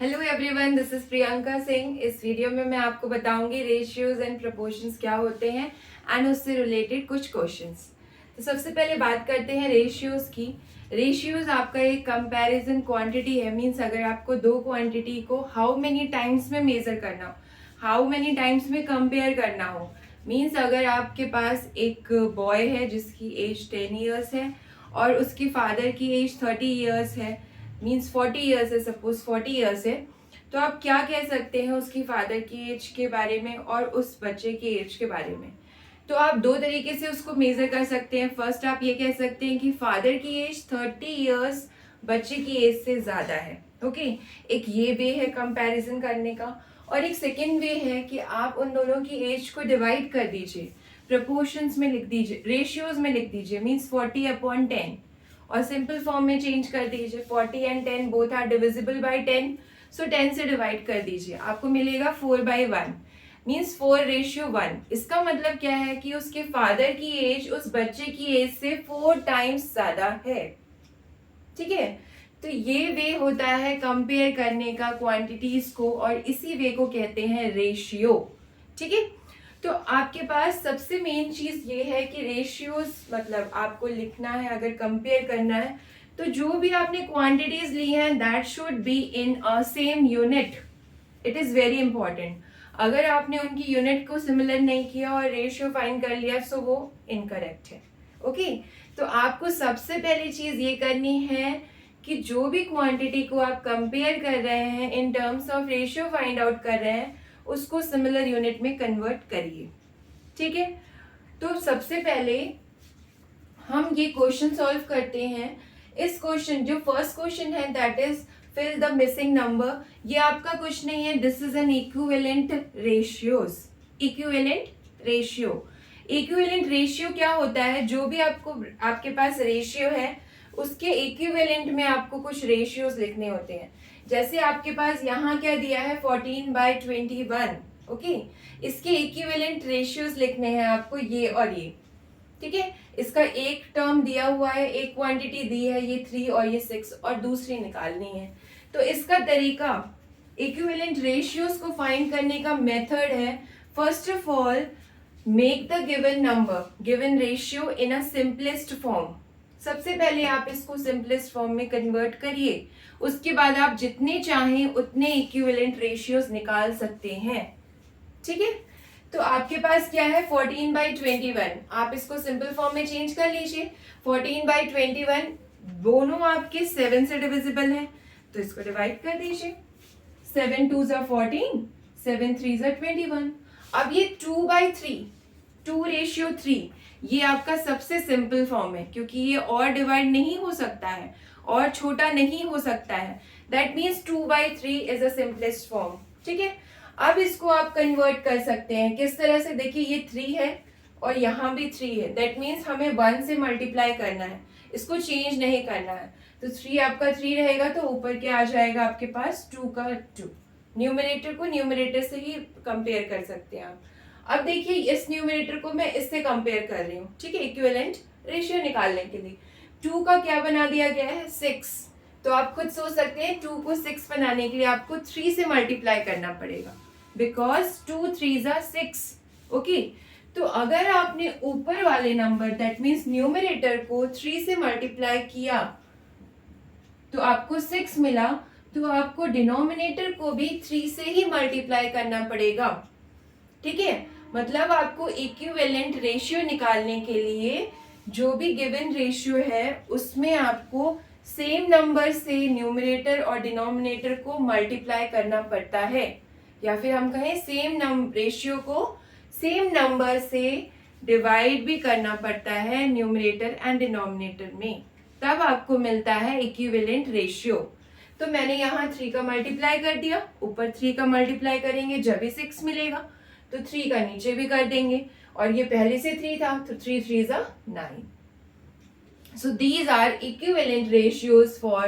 Hello everyone, this is Priyanka Singh. इस video में मैं आपको बताऊंगी रेशियोज एंड प्रपोर्शंस क्या होते हैं एंड उससे रिलेटेड कुछ क्वेश्चंस। तो सबसे पहले बात करते हैं रेशियोज की। रेशियोज आपका एक कंपैरिजन क्वांटिटी है। मींस अगर आपको दो क्वांटिटी को हाउ मेनी टाइम्स में मेजर करना हो, हाउ मेनी टाइम्स में कंपेयर करना हो। मींस अगर आपके पास एक बॉय है जिसकी एज 10 ईयर्स है और उसकी फादर की एज 30 ईयर्स है, मीन्स 40 ईयर्स है, सपोज 40 ईयर्स है, तो आप क्या कह सकते हैं उसकी फादर की एज के बारे में और उस बच्चे की एज के बारे में। तो आप दो तरीके से उसको मेजर कर सकते हैं। फर्स्ट आप ये कह सकते हैं कि फादर की एज 30 ईयर्स बच्चे की एज से ज्यादा है। ओके, एक ये वे है कंपैरिजन करने का। और एक सेकेंड वे है कि आप उन दोनों की एज को डिवाइड कर दीजिए, प्रपोर्शंस में लिख दीजिए, रेशियोज में लिख दीजिए। मीन्स 40/10 और सिंपल फॉर्म में चेंज कर दीजिए। 40 and 10 both are divisible by 10, so 10 से डिवाइड कर दीजिए, आपको मिलेगा 4/1, मीन्स 4:1। इसका मतलब क्या है कि उसके फादर की एज उस बच्चे की एज से 4 टाइम्स ज्यादा है। ठीक है, तो ये वे होता है कंपेयर करने का क्वांटिटीज को, और इसी वे को कहते हैं रेशियो। ठीक है, तो आपके पास सबसे मेन चीज ये है कि रेशियोज मतलब आपको लिखना है, अगर कंपेयर करना है तो जो भी आपने क्वांटिटीज ली हैं that should be in a same unit. It is very important. अगर आपने उनकी यूनिट को सिमिलर नहीं किया और रेशियो फाइंड कर लिया सो वो इनकरेक्ट है। ओके, तो आपको सबसे पहली चीज ये करनी है कि जो भी क्वांटिटी को आप कंपेयर कर रहे हैं in terms of ratio find out कर रहे हैं उसको सिमिलर यूनिट में कन्वर्ट करिए। ठीक है, तो सबसे पहले हम ये क्वेश्चन सॉल्व करते हैं। इस क्वेश्चन जो फर्स्ट क्वेश्चन है that is fill the missing number. ये आपका कुछ नहीं है, this is an equivalent ratios. Equivalent ratio, equivalent ratio क्या होता है? जो भी आपको आपके पास रेशियो है उसके इक्विवेलेंट में आपको कुछ रेशियोज लिखने होते हैं। जैसे आपके पास यहाँ क्या दिया है 14/21। ओके, इसके इक्विवेलेंट रेशियोज लिखने हैं आपको, ये और ये। ठीक है, इसका एक टर्म दिया हुआ है, एक क्वांटिटी दी है, ये 3 और ये 6, और दूसरी निकालनी है। तो इसका तरीका इक्विवेलेंट रेशियोज को फाइंड करने का मेथड है, first of all make the given number, given ratio in a simplest form. सबसे पहले आप इसको सिंपलेस्ट फॉर्म में कन्वर्ट करिए, उसके बाद आप जितने चाहें उतने इक्विवेलेंट रेशियोज निकाल सकते हैं। ठीक है, तो आपके पास क्या है 14/21, आप इसको सिंपल फॉर्म में चेंज कर लीजिए। 14/21 दोनों आपके 7 से डिविजिबल है, तो इसको डिवाइड कर दीजिए। 7 2 ज़ा 14, 7 3 ज़ा 21। अब ये 2/3, 2:3, ये आपका सबसे सिंपल फॉर्म है क्योंकि ये और डिवाइड नहीं हो सकता है और छोटा नहीं हो सकता है। That means 2/3 is a simplest form. ठीक है, अब इसको आप कन्वर्ट कर सकते हैं किस तरह से? देखिए ये 3 है और यहाँ भी 3 है, दैट मीन्स हमें 1 से मल्टीप्लाई करना है, इसको चेंज नहीं करना है। तो 3 आपका 3 रहेगा तो ऊपर क्या आ जाएगा आपके पास 2 का 2। न्यूमरेटर को न्यूमरेटर से ही कंपेयर कर सकते हैं आप। अब देखिए इस न्यूमरेटर को मैं इससे कंपेयर कर रही हूँ। ठीक है, इक्विवेलेंट रेशियो निकालने के लिए 2 का क्या बना दिया गया है 6। तो आप खुद सोच सकते हैं 2 को 6 बनाने के लिए आपको 3 से मल्टीप्लाई करना पड़ेगा, बिकॉज 2 3 ज़ा 6। ओके, तो अगर आपने ऊपर वाले नंबर दैट मीन्स न्यूमरेटर को 3 से मल्टीप्लाई किया तो आपको 6 मिला, तो आपको डिनोमिनेटर को भी 3 से ही मल्टीप्लाई करना पड़ेगा। ठीक है, मतलब आपको इक्विवेलेंट रेशियो निकालने के लिए जो भी गिवन रेशियो है उसमें आपको सेम नंबर से न्यूमरेटर और डिनोमिनेटर को मल्टीप्लाई करना पड़ता है, या फिर हम कहें सेम रेशियो को सेम नंबर से डिवाइड भी करना पड़ता है न्यूमरेटर एंड डिनोमिनेटर में, तब आपको मिलता है इक्विवेलेंट रेशियो। तो मैंने यहाँ 3 का मल्टीप्लाई कर दिया, ऊपर 3 का मल्टीप्लाई करेंगे जब भी 6 मिलेगा, तो 3 का नीचे भी कर देंगे, और ये पहले से 3 था तो 3 3 ज़ा 9। So these are equivalent ratios for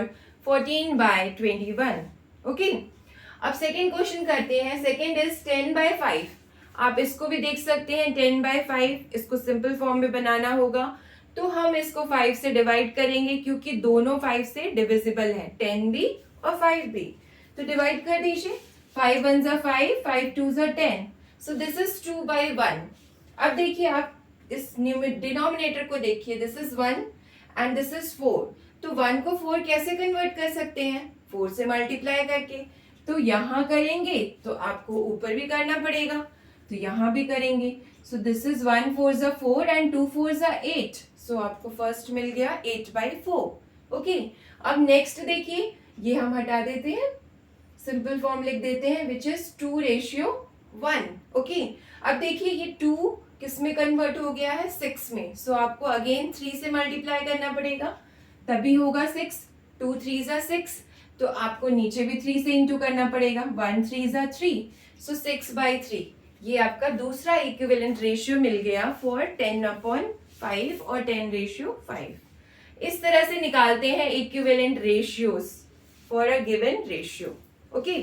14/21. Okay. अब सेकेंड क्वेश्चन करते हैं। Second is 10/5। आप इसको भी देख सकते हैं 10/5, इसको सिंपल फॉर्म में बनाना होगा तो हम इसको 5 से डिवाइड करेंगे क्योंकि दोनों 5 से डिविजिबल है, 10 भी और 5 भी। तो डिवाइड कर दीजिए, 5 1 जा 5, 5 2 जा 10, सो दिस इज 2/1। अब देखिए आप इस डिनोमिनेटर को देखिए, this is 1 and this is 4, तो 1 को 4 कैसे कन्वर्ट कर सकते हैं? 4 से मल्टीप्लाई करके। तो यहाँ करेंगे तो आपको ऊपर भी करना पड़ेगा, तो यहाँ भी करेंगे। सो दिस इज 1 4 जा 4 एंड 2 4 जा 8, सो आपको फर्स्ट मिल गया 8/4। ओके, अब नेक्स्ट देखिए, ये हम हटा देते हैं, सिंपल फॉर्म लिख देते हैं विच इज 2:1। ओके, अब देखिए ये 2 किस में कन्वर्ट हो गया है? 6 में। सो आपको अगेन 3 से मल्टीप्लाई करना पड़ेगा, तभी होगा 6। 2 3 जा 6, तो आपको नीचे भी 3 से इंटू करना पड़ेगा, 1 3 जा 3, सो 6/3। ये आपका दूसरा इक्विवेलेंट रेशियो मिल गया फॉर 10/5 और 10:5। इस तरह से निकालते हैं equivalent ratios for a given ratio. Okay,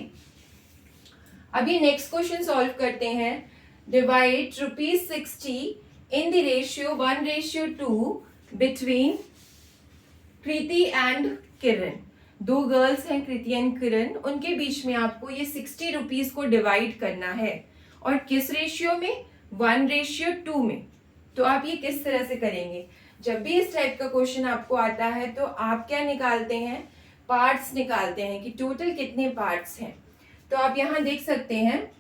अभी नेक्स्ट क्वेश्चन सॉल्व करते हैं। Divide ₹60 in the ratio 1:2 between Kriti and Kiran. दो गर्ल्स हैं, कृति एंड किरण, उनके बीच में आपको ये 60 रुपीज को डिवाइड करना है, और किस रेशियो में? 1:2 में। तो आप ये किस तरह से करेंगे? जब भी इस टाइप का क्वेश्चन आपको आता है तो आप क्या निकालते हैं? पार्ट्स निकालते हैं कि टोटल कितने पार्ट्स हैं। तो आप यहां देख सकते हैं,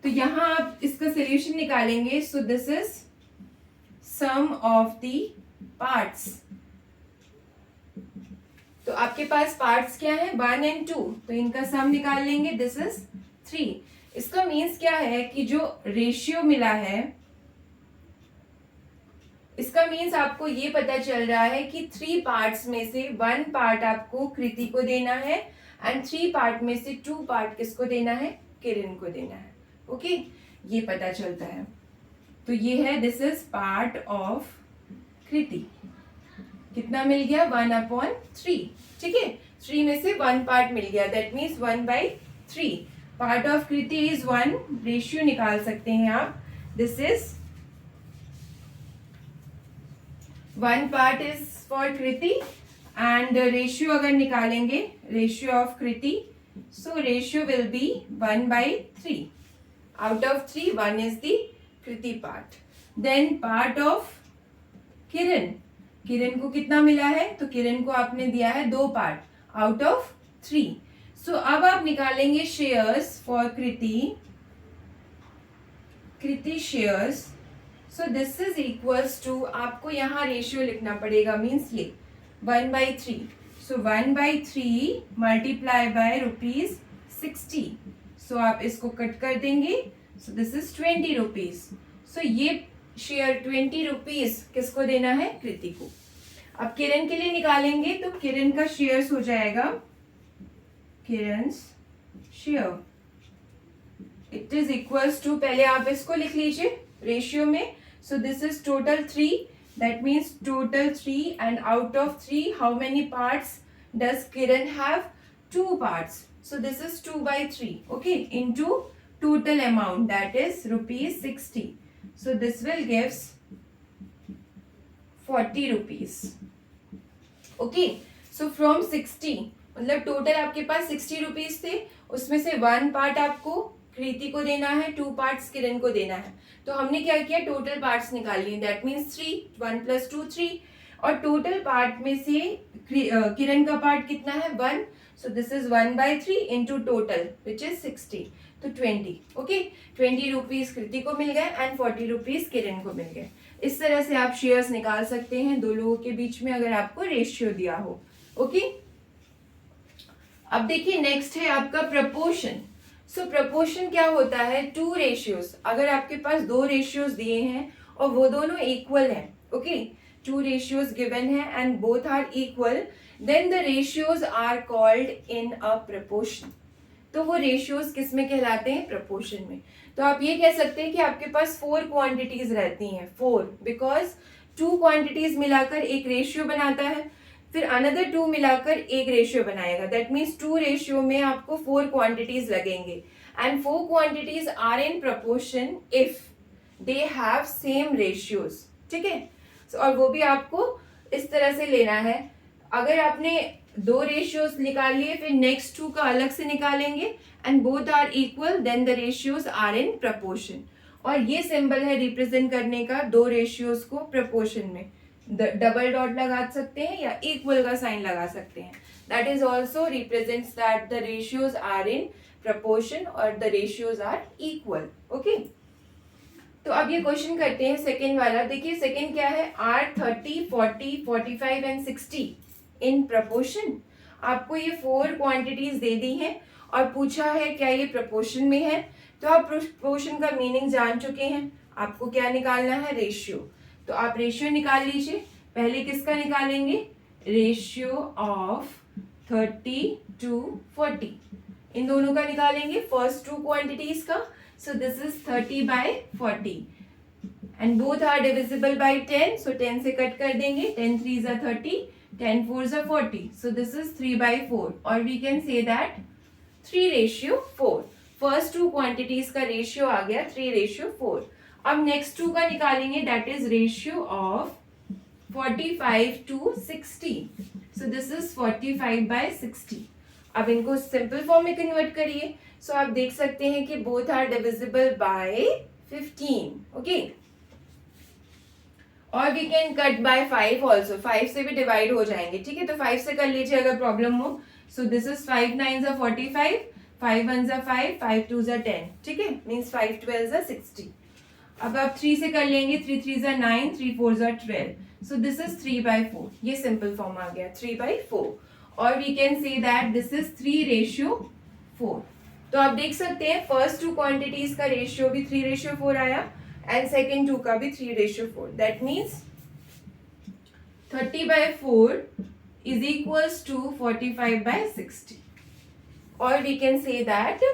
तो यहां आप इसका सोल्यूशन निकालेंगे। So this is some of the parts. तो आपके पास पार्ट्स क्या है? 1 और 2, तो इनका सम निकाल लेंगे, दिस इज 3। इसका मीन्स क्या है कि जो रेशियो मिला है, इसका मीन्स आपको ये पता चल रहा है कि 3 पार्ट्स में से 1 पार्ट आपको कृति को देना है एंड 3 पार्ट में से 2 पार्ट किसको देना है? किरण को देना है। ओके, ये पता चलता है। तो ये है, दिस इज पार्ट ऑफ कृति। कितना मिल गया? 1/3। ठीक है, 3 में से 1 पार्ट मिल गया, that means 1/3। Part of Kriti is 1, ratio निकाल सकते हैं आप, this is 1 part is for Kriti and ratio अगर निकालेंगे, ratio of Kriti, so ratio will be 1/3। Out of 3, 1 is the Kriti part. Then part of Kiran, Kiran को कितना मिला है? तो किरण को आपने दिया है 2 पार्ट आउट ऑफ 3। सो अब आप निकालेंगे shares for Kriti, Kriti shares. So this is equals to, आपको यहाँ रेशियो लिखना पड़ेगा, मीन्स ये 1/3। सो 1/3 मल्टीप्लाई बाय ₹60। सो आप इसको कट कर देंगे, सो दिस इज 20 रुपीज। सो ये शेयर 20 रुपीज किसको देना है? कृति को। अब किरण के लिए निकालेंगे, तो किरण का शेयर्स हो जाएगा, किरण's share, it is equals to, पहले आप इसको लिख लीजिए रेशियो में। So this is total 3, that means total 3 and out of 3 how many parts does Kiran have? 2 parts. So this is 2/3, okay, into total amount, that is ₹60. So this will gives 40 rupees. Okay, so from 60, मतलब total आपके पास 60 rupees थे, उसमें से 1 part आपको कृति को देना है, 2 parts किरण को देना है। तो हमने क्या किया? टोटल पार्ट्स निकाल लिए, दैट मीन्स 3, 1 + 2 3, और टोटल पार्ट में से किरण का पार्ट कितना है? 1। So this is 1/3 into total which is 60, तो 20। ओके, 20 रुपीज कृति को मिल गए एंड 40 रुपीज किरण को मिल गए। इस तरह से आप शेयर्स निकाल सकते हैं दो लोगों के बीच में, अगर आपको रेशियो दिया हो। ओके, अब देखिए नेक्स्ट है आपका प्रपोर्शन। सो प्रपोर्शन क्या होता है? 2 रेशियोज। अगर आपके पास 2 रेशियोज दिए हैं और वो दोनों इक्वल हैं, ओके, 2 ratios given है and both are equal, then the ratios are called in a proportion। तो वो ratios किस में कहलाते हैं? proportion में। तो आप ये कह सकते हैं कि आपके पास 4 quantities रहती हैं, 4, because 2 quantities मिलाकर एक ratio बनाता है, फिर another 2 मिलाकर एक ratio बनाएगा, that means 2 ratio में आपको 4 quantities लगेंगे and 4 quantities are in proportion if they have same ratios। ठीक है। और वो भी आपको इस तरह से लेना है। अगर आपने दो रेशियोज निकाल लिए, फिर नेक्स्ट टू का अलग से निकालेंगे and both are equal, then the ratios are in proportion. और ये सिंबल है रिप्रेजेंट करने का दो रेशियोज को प्रपोर्शन में। डबल डॉट लगा सकते हैं या इक्वल का साइन लगा सकते हैं। That is also represents that the ratios are in proportion और the ratios are equal. Okay, तो अब ये क्वेश्चन करते हैं सेकेंड वाला। देखिए सेकेंड क्या है, आर 30, 40, 45 एंड 60 इन प्रपोर्शन। आपको ये 4 क्वांटिटीज दे दी हैं और पूछा है क्या ये प्रपोर्शन में है। तो आप प्रपोर्शन का मीनिंग जान चुके हैं, आपको क्या निकालना है, रेशियो। तो आप रेशियो निकाल लीजिए। पहले किसका निकालेंगे, रेशियो ऑफ 30 to 40, इन दोनों का निकालेंगे, फर्स्ट टू क्वांटिटीज का। So this is 30 by 40 and both are divisible by 10, so 10 से कट कर देंगे, 10 3s are 30, 10 4s are 40, so this is 3 by 4 or we can say that 3:4। First two quantities का ratio आ गया 3:4। अब next to का निकालेंगे, that is ratio of 45 to 60, so this is 45 by 60। अब इनको सिंपल फॉर्म में कन्वर्ट करिए। सो आप देख सकते हैं कि both are divisible by 15। Okay, और we can cut by 5 also, 5 से भी डिवाइड हो जाएंगे। ठीक है, तो 5 से कर लीजिए अगर प्रॉब्लम हो। सो this is 5 9s are 45, 5 1s are 5, 5 2s are 10। ठीक है, मीन्स 5 12s are 60। अब आप 3 से कर लेंगे, 3 3s are 9, 3 4s are 12, so this is 3 by 4। ये सिंपल फॉर्म आ गया 3 by 4 और we can say that this is 3:4। तो आप देख सकते हैं फर्स्ट टू क्वांटिटीज का रेशियो भी 3:4 आया एंड सेकेंड टू का भी 3:4। That means 30 by 4 is equals to 45 by 60, or we can say that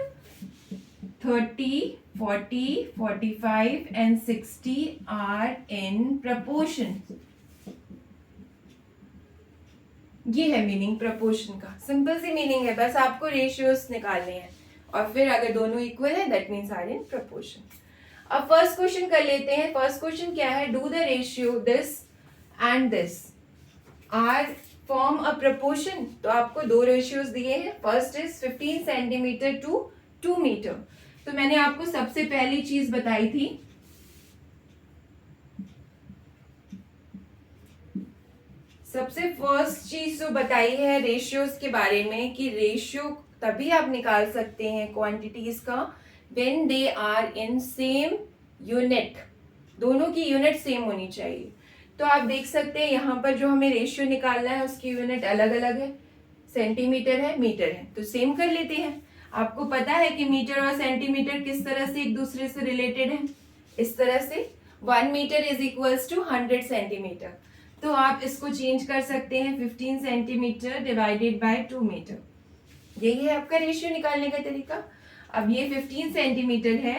30, 40, 45 and 60 are in proportion। ये है मीनिंग प्रपोर्शन का, सिंपल सी मीनिंग है, बस आपको रेशियोज निकालने हैं और फिर अगर दोनों इक्वल है that means are in proportion. अब फर्स्ट क्वेश्चन कर लेते हैं। फर्स्ट क्वेश्चन क्या है, do the ratio this and this are form a proportion. तो आपको दो रेशियोज दिए हैं, first is 15 centimetre to 2 metre. तो मैंने आपको सबसे पहली चीज बताई थी, सबसे फर्स्ट चीज जो बताई है रेशियोज के बारे में कि रेशियो तभी आप निकाल सकते हैं क्वांटिटीज का when they are in same unit, दोनों की यूनिट सेम होनी चाहिए। तो आप देख सकते हैं यहाँ पर जो हमें रेशियो निकालना है उसकी यूनिट अलग अलग है, सेंटीमीटर है, मीटर है, तो सेम कर लेते हैं। आपको पता है कि मीटर और सेंटीमीटर किस तरह से एक दूसरे से रिलेटेड है, इस तरह से 1 metre is equals to 100 centimetre. तो आप इसको चेंज कर सकते हैं 15 सेंटीमीटर डिवाइडेड बाय 2 मीटर, यही है आपका रेशियो निकालने का तरीका। अब ये 15 सेंटीमीटर है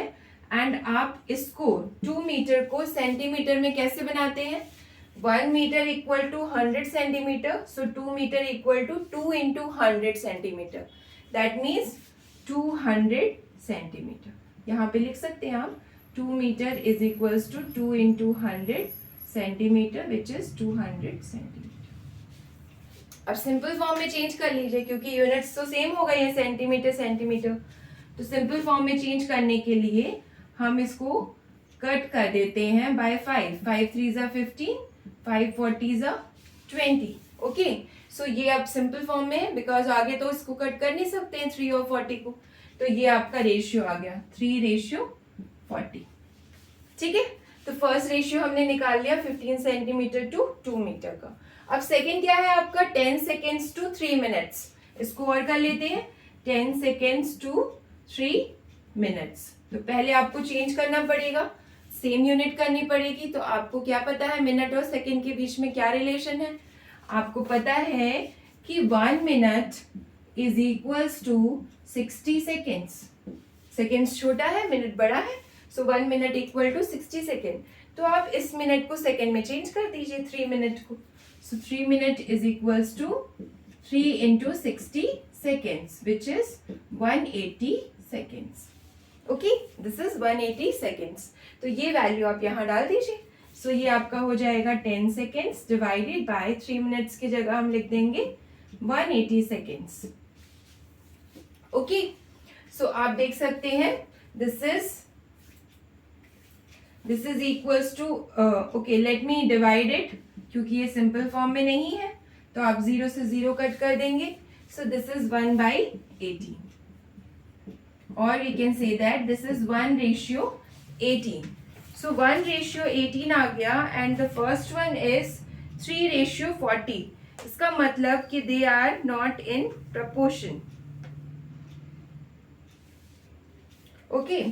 एंड आप इसको 2 मीटर को सेंटीमीटर में कैसे बनाते हैं, 1 metre equal to 100 centimetre, so 2 metre equal to 2 into 100 centimetre, that means 200 centimetre. यहाँ पे लिख सकते हैं आप 2 metre is equals to 2 into 100 centimetre which is 200 centimetre. अब सिंपल फॉर्म में चेंज कर लीजिए क्योंकि यूनिट्स तो सेम हो गई है, सेंटीमीटर सेंटीमीटर। तो सिंपल फॉर्म में चेंज करने के लिए हम इसको कट कर देते हैं by 5, 5 3s are 15, 5 40s are 20। Okay, so ये अब सिंपल फॉर्म में है बिकॉज आगे तो इसको कट कर नहीं सकते हैं 3 और 40 को, तो ये आपका रेशियो आ गया 3:40। ठीक है, तो फर्स्ट रेशियो हमने निकाल लिया 15 सेंटीमीटर टू 2 मीटर का। अब सेकंड क्या है आपका 10 सेकेंड्स टू 3 मिनट्स, इसको और कर लेते हैं 10 सेकेंड्स टू 3 मिनट्स। तो पहले आपको चेंज करना पड़ेगा, सेम यूनिट करनी पड़ेगी। तो आपको क्या पता है मिनट और सेकेंड के बीच में क्या रिलेशन है, आपको पता है कि 1 minute is equals to 60 seconds. Seconds छोटा है, मिनट बड़ा है, so 1 minute equal to 60 second. तो आप इस मिनट को सेकेंड में चेंज कर दीजिए 3 मिनट को, so 3 minute is equals to 3 into 60 seconds which is 180 seconds। Okay, this is 180 seconds. तो ये वैल्यू आप यहाँ डाल दीजिए। सो ये आपका हो जाएगा 10 सेकेंड्स डिवाइडेड बाय 3 मिनट्स की जगह हम लिख देंगे 180 सेकेंड्स। ओके, सो आप देख सकते हैं this is equals to, okay let me divide it, क्योंकि ये सिंपल फॉर्म में नहीं है तो आप 0 से 0 कट कर देंगे। सो this is 1/18, or we can say that this is 1/18. So 1/18 आ गया, and the first one is 3/40. इसका मतलब कि they are not in proportion. Okay,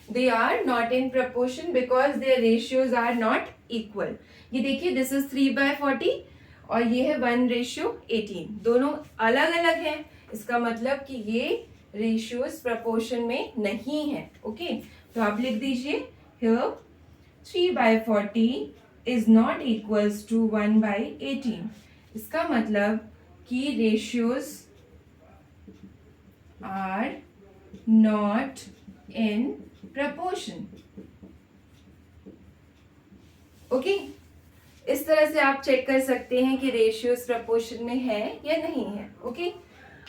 they are not in proportion because their ratios are not equal. ये देखिए this is 3/40 और ये है 1/18, दोनों अलग अलग हैं। इसका मतलब कि ये रेशियोज प्रपोर्शन में नहीं है। ओके, तो आप लिख दीजिए here 3/40 is not equals to 1/18। इसका मतलब कि ratios are not in proportion. Okay, इस तरह से आप चेक कर सकते हैं कि रेशियोज प्रपोर्शन में है या नहीं है। ओके,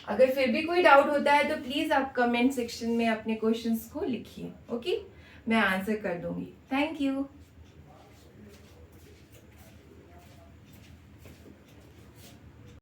अगर फिर भी कोई डाउट होता है तो प्लीज आप कमेंट सेक्शन में अपने क्वेश्चंस को लिखिए। ओके, मैं आंसर कर दूंगी। Thank you.